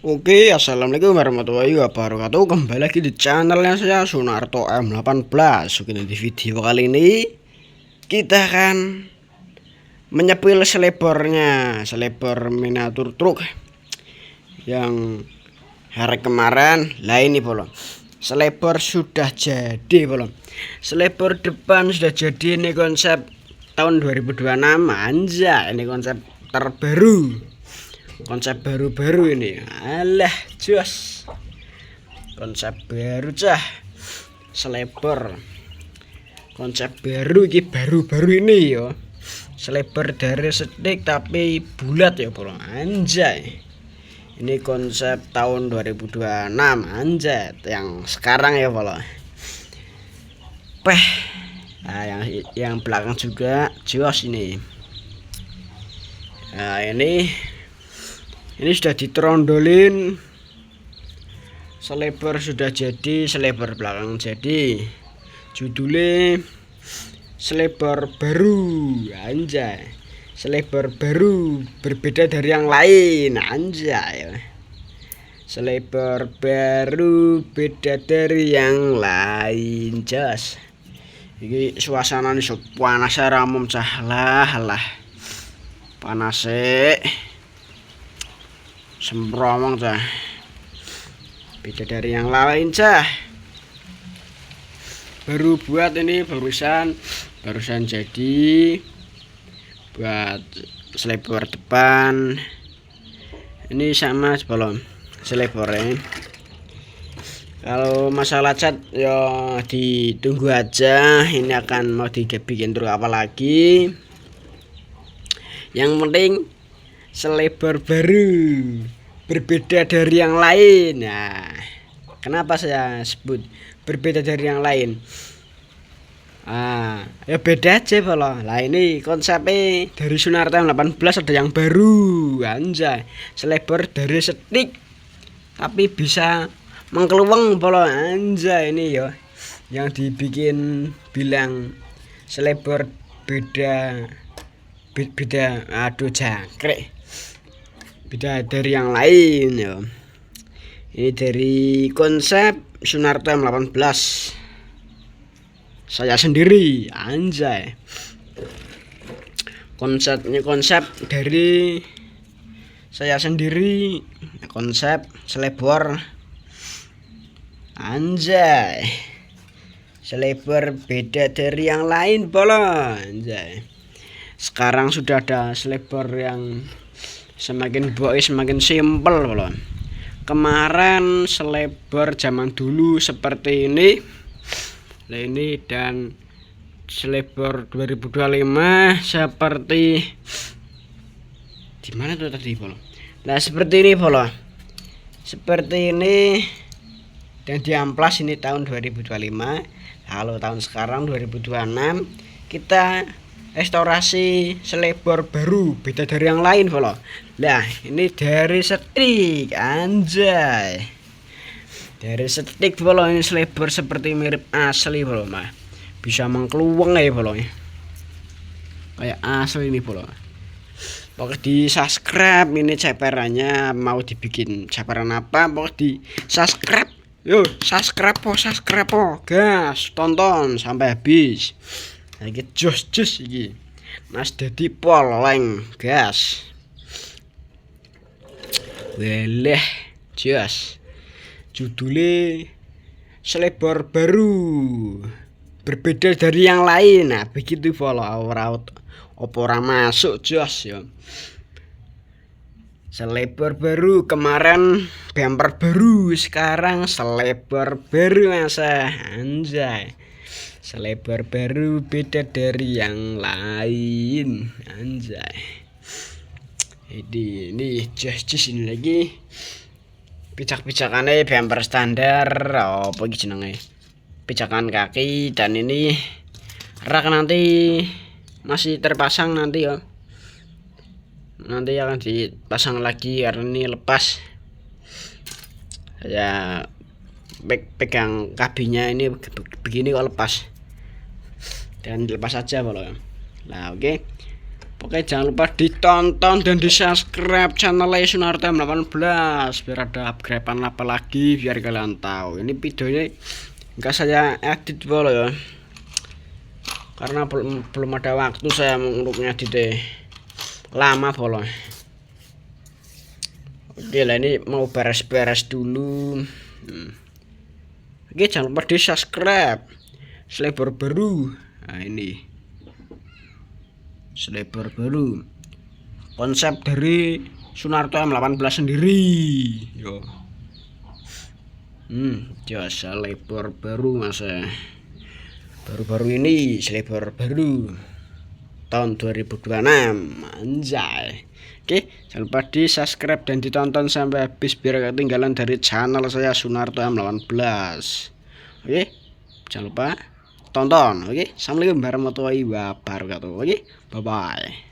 Oke, assalamualaikum warahmatullahi wabarakatuh. Kembali lagi di channelnya saya Sunarto M18. Oke, di video kali ini kita akan menyepil selebor miniatur truk yang hari kemarin. Lah ini bolong. Selebor sudah jadi bolong. Selebor depan sudah jadi, ini konsep tahun 2026. Anjay, ini konsep terbaru. Konsep baru-baru ini. Alah, jos. Konsep baru cah. Selebor. Konsep baru ini baru-baru ini yo. Selebor dari stick tapi bulat ya, bro. Anjay. Ini konsep tahun 2026, anjay. Yang sekarang ya, bro. Nah, yang belakang juga jos ini. Nah, ini sudah ditrondolin, selebor sudah jadi, selebor belakang jadi. Judulnya selebor baru, anjay. Selebor baru berbeda dari yang lain, anjay. Selebor baru beda dari yang lain, jos. Ini suasana ini panas ramum cah lah. Panas sembromong cah, beda dari yang lain cah. Baru buat ini, barusan jadi buat selebor depan. Ini sama sebelum selebornya. Kalau masalah cat ya ditunggu aja, ini akan mau dibikin truk apa lagi. Yang penting selebor baru berbeda dari yang lain. Nah, kenapa saya sebut berbeda dari yang lain? Ya beda aja kalau. Lah ini konsepnya dari Sunarto 18 ada yang baru, anjay. Selebor dari stick tapi bisa mengkeluweng polo, anjay. Ini yo yang dibikin bilang selebor beda, aduh jangkrik, beda dari yang lain ya. Ini dari konsep Sunarto 18 saya sendiri, anjay. Konsep dari saya sendiri, konsep selebor, anjay. Selebor beda dari yang lain polo, anjay. Sekarang sudah ada selebor yang semakin semakin simpel loh. Kemarin selebor zaman dulu seperti ini. Nah, ini dan selebor 2025 seperti di mana tuh tadi, Bolo? Nah, seperti ini, Bolo. Seperti ini dan di amplas ini tahun 2025. Lalu tahun sekarang 2026 kita restorasi selebor baru beda dari yang lain, Bolo. Nah, ini dari stick, anjay. Dari stick, Bolo. Ini selebor seperti mirip asli, Bolo, mah. Bisa mengkeluweng ya, Bolo. Kayak asli ini, Bolo. Pokoknya di subscribe, ini ceperannya mau dibikin ceperan apa, pokoknya di subscribe. Yo, subscribe po, gas, tonton sampai habis. Iki jos iki. Mas dadi poleng, gas. Weleh, jos. Judulnya selebor baru berbeda dari yang lain. Nah, begitu follow ora masuk jos ya. Selebor baru kemarin, bumper baru, sekarang selebor baru masa, anjay. Selebor baru beda dari yang lain, anjay. Ini jos ini lagi picak-picakannya bumper standar, apa iki jenenge, pijakan kaki. Dan ini rak nanti masih terpasang nanti ya, nanti akan dipasang lagi karena ini lepas. Saya pegang kabinnya ini begini kok lepas, dan dilepas saja kalau. Nah, oke. Oke, jangan lupa ditonton dan di subscribe channelnya Sunarto M18 biar ada upgradean apa lagi biar kalian tahu. Ini videonya enggak saya edit bolo ya, karena belum ada waktu saya untuk ngedit lama bolo. Oke lah, ini mau beres-beres dulu. Oke, jangan lupa di subscribe selebar baru. Nah, ini selebar baru konsep dari Sunarto M18 sendiri yo. Jasa selebar baru masa baru-baru ini, selebar baru tahun 2026 anjay. Oke, jangan lupa di subscribe dan ditonton sampai habis biar gak ketinggalan dari channel saya Sunarto M18. Oke, jangan lupa tonton. Oke, assalamualaikum warahmatullahi wabarakatuh. Oke, bye bye.